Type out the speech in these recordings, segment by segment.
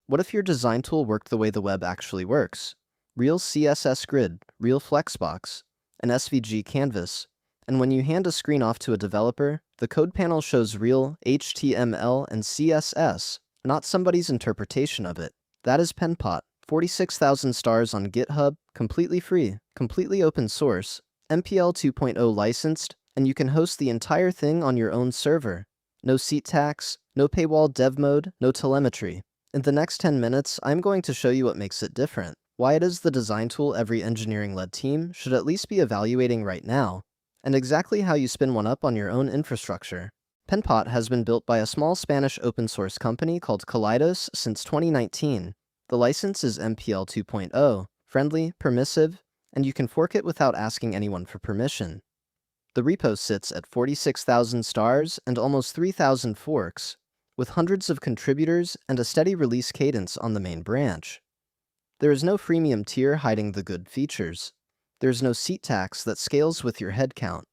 What if your design tool worked the way the web actually works? Real CSS Grid, real Flexbox, an SVG canvas, and when you hand a screen off to a developer, the code panel shows real HTML and CSS, not somebody's interpretation of it. That is Penpot, 46,000 stars on GitHub, completely free, completely open source, MPL 2.0 licensed, and you can host the entire thing on your own server. No seat tax, no paywall dev mode, no telemetry. In the next 10 minutes, I'm going to show you what makes it different, why it is the design tool every engineering-led team should at least be evaluating right now, and exactly how you spin one up on your own infrastructure. Penpot has been built by a small Spanish open-source company called Kaleidos since 2019. The license is MPL 2.0, friendly, permissive, and you can fork it without asking anyone for permission. The repo sits at 46,000 stars and almost 3,000 forks, with hundreds of contributors and a steady release cadence on the main branch. There is no freemium tier hiding the good features. There is no seat tax that scales with your headcount.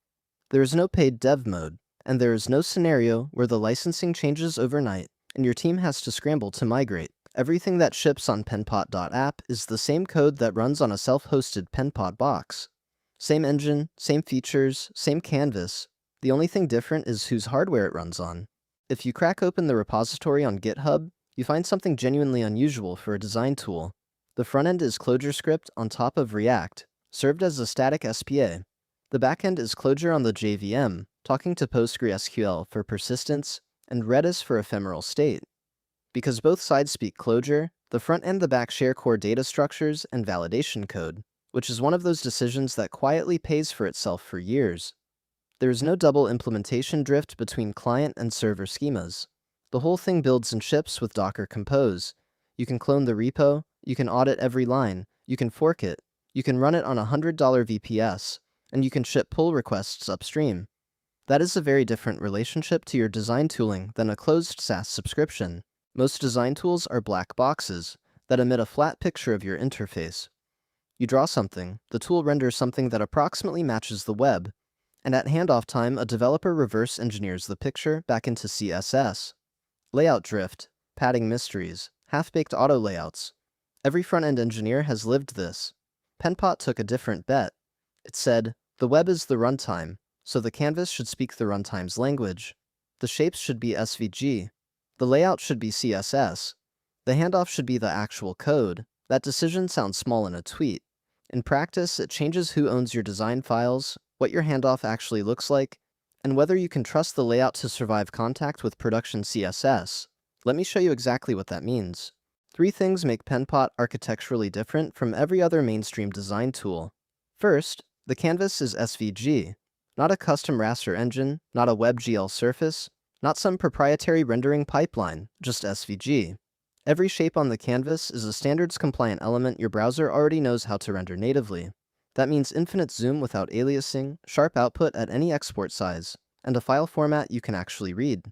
There is no paid dev mode, and there is no scenario where the licensing changes overnight and your team has to scramble to migrate. Everything that ships on penpot.app is the same code that runs on a self-hosted Penpot box. Same engine, same features, same canvas. The only thing different is whose hardware it runs on. If you crack open the repository on GitHub, you find something genuinely unusual for a design tool. The front end is ClojureScript on top of React, served as a static SPA. The backend is Clojure on the JVM, talking to PostgreSQL for persistence, and Redis for ephemeral state. Because both sides speak Clojure, the front and the back share core data structures and validation code, which is one of those decisions that quietly pays for itself for years. There is no double implementation drift between client and server schemas. The whole thing builds and ships with Docker Compose. You can clone the repo, you can audit every line, you can fork it, you can run it on a $100 VPS, and you can ship pull requests upstream. That is a very different relationship to your design tooling than a closed SaaS subscription. Most design tools are black boxes that emit a flat picture of your interface. You draw something, the tool renders something that approximately matches the web, and at handoff time, a developer reverse engineers the picture back into CSS. Layout drift, padding mysteries, half-baked auto layouts. Every front-end engineer has lived this. Penpot took a different bet. It said, the web is the runtime, so the canvas should speak the runtime's language. The shapes should be SVG. The layout should be CSS. The handoff should be the actual code. That decision sounds small in a tweet. In practice, it changes who owns your design files, what your handoff actually looks like, and whether you can trust the layout to survive contact with production CSS. Let me show you exactly what that means. 3 things make Penpot architecturally different from every other mainstream design tool. First, the canvas is SVG, not a custom raster engine, not a WebGL surface, not some proprietary rendering pipeline, just SVG. Every shape on the canvas is a standards-compliant element your browser already knows how to render natively. That means infinite zoom without aliasing, sharp output at any export size, and a file format you can actually read.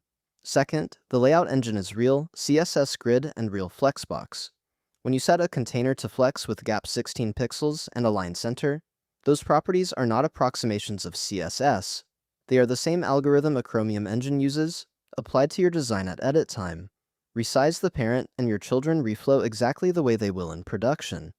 Second, the layout engine is real, CSS Grid, and real Flexbox. When you set a container to flex with gap 16 pixels and align center, those properties are not approximations of CSS. They are the same algorithm a Chromium engine uses, applied to your design at edit time. Resize the parent, and your children reflow exactly the way they will in production.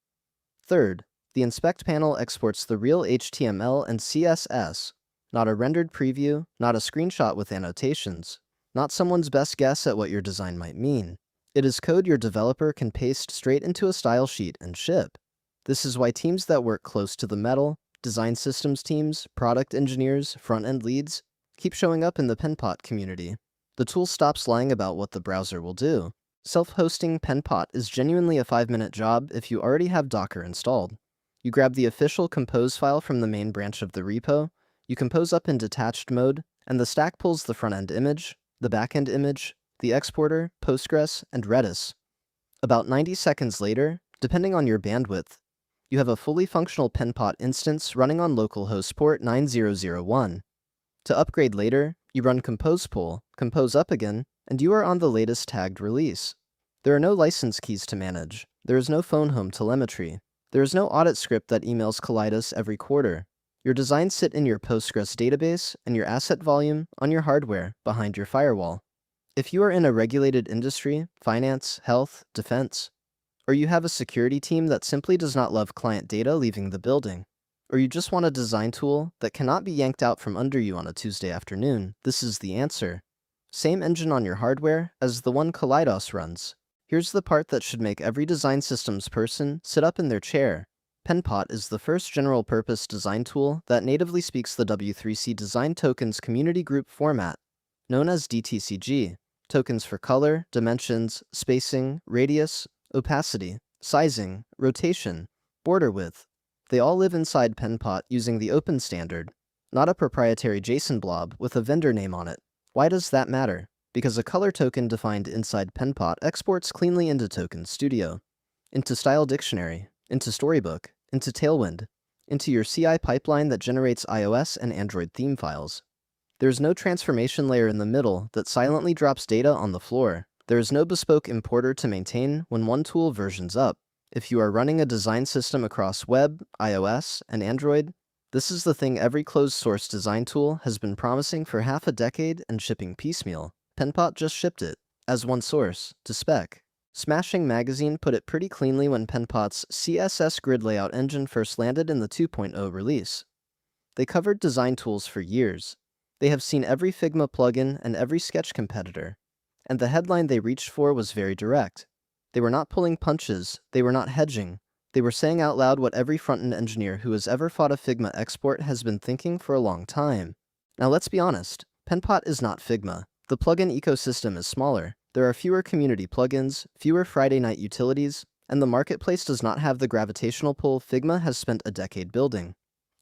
Third, the inspect panel exports the real HTML and CSS, not a rendered preview, not a screenshot with annotations, not someone's best guess at what your design might mean. It is code your developer can paste straight into a style sheet and ship. This is why teams that work close to the metal, design systems teams, product engineers, front-end leads, keep showing up in the Penpot community. The tool stops lying about what the browser will do. Self-hosting Penpot is genuinely a 5-minute job if you already have Docker installed. You grab the official compose file from the main branch of the repo, you compose up in detached mode, and the stack pulls the front-end image, the back-end image, the exporter, Postgres, and Redis. About 90 seconds later, depending on your bandwidth, you have a fully functional Penpot instance running on localhost port 9001. To upgrade later, you run compose pull, compose up again, and you are on the latest tagged release. There are no license keys to manage. There is no phone home telemetry. There is no audit script that emails Kaleidos every quarter. Your designs sit in your Postgres database and your asset volume on your hardware behind your firewall. If you are in a regulated industry, finance, health, defense, or you have a security team that simply does not love client data leaving the building, or you just want a design tool that cannot be yanked out from under you on a Tuesday afternoon, this is the answer. Same engine on your hardware as the one Kaleidos runs. Here's the part that should make every design systems person sit up in their chair. Penpot is the first general-purpose design tool that natively speaks the W3C Design Tokens Community Group format, known as DTCG. Tokens for color, dimensions, spacing, radius, opacity, sizing, rotation, border width. They all live inside Penpot using the open standard, not a proprietary JSON blob with a vendor name on it. Why does that matter? Because a color token defined inside Penpot exports cleanly into Token Studio, into Style Dictionary, into Storybook, into Tailwind, into your CI pipeline that generates iOS and Android theme files. There's no transformation layer in the middle that silently drops data on the floor. There is no bespoke importer to maintain when one tool versions up. If you are running a design system across web, iOS, and Android, this is the thing every closed-source design tool has been promising for half a decade and shipping piecemeal. Penpot just shipped it, as one source, to spec. Smashing Magazine put it pretty cleanly when Penpot's CSS Grid layout engine first landed in the 2.0 release. They covered design tools for years. They have seen every Figma plugin and every Sketch competitor, and the headline they reached for was very direct. They were not pulling punches, they were not hedging, they were saying out loud what every front-end engineer who has ever fought a Figma export has been thinking for a long time. Now let's be honest, Penpot is not Figma. The plugin ecosystem is smaller, there are fewer community plugins, fewer Friday night utilities, and the marketplace does not have the gravitational pull Figma has spent a decade building.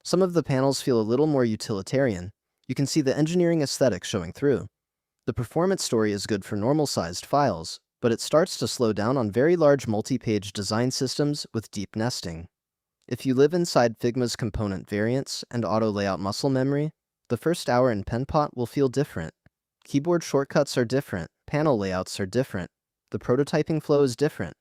Some of the panels feel a little more utilitarian. You can see the engineering aesthetic showing through. The performance story is good for normal-sized files, but it starts to slow down on very large multi-page design systems with deep nesting. If you live inside Figma's component variants and auto-layout muscle memory, the first hour in Penpot will feel different. Keyboard shortcuts are different, panel layouts are different, the prototyping flow is different.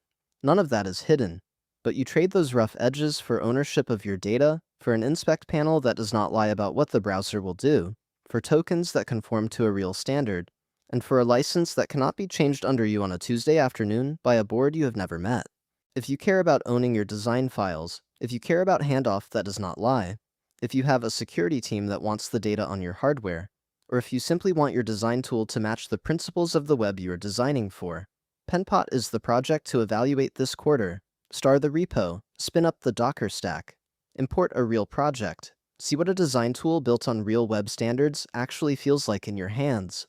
None of that is hidden, but you trade those rough edges for ownership of your data, for an inspect panel that does not lie about what the browser will do, for tokens that conform to a real standard, and for a license that cannot be changed under you on a Tuesday afternoon by a board you have never met. If you care about owning your design files, if you care about handoff that does not lie, if you have a security team that wants the data on your hardware, or if you simply want your design tool to match the principles of the web you are designing for, Penpot is the project to evaluate this quarter. Start the repo, spin up the Docker stack, import a real project, see what a design tool built on real web standards actually feels like in your hands.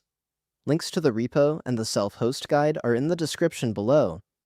Links to the repo and the self-host guide are in the description below.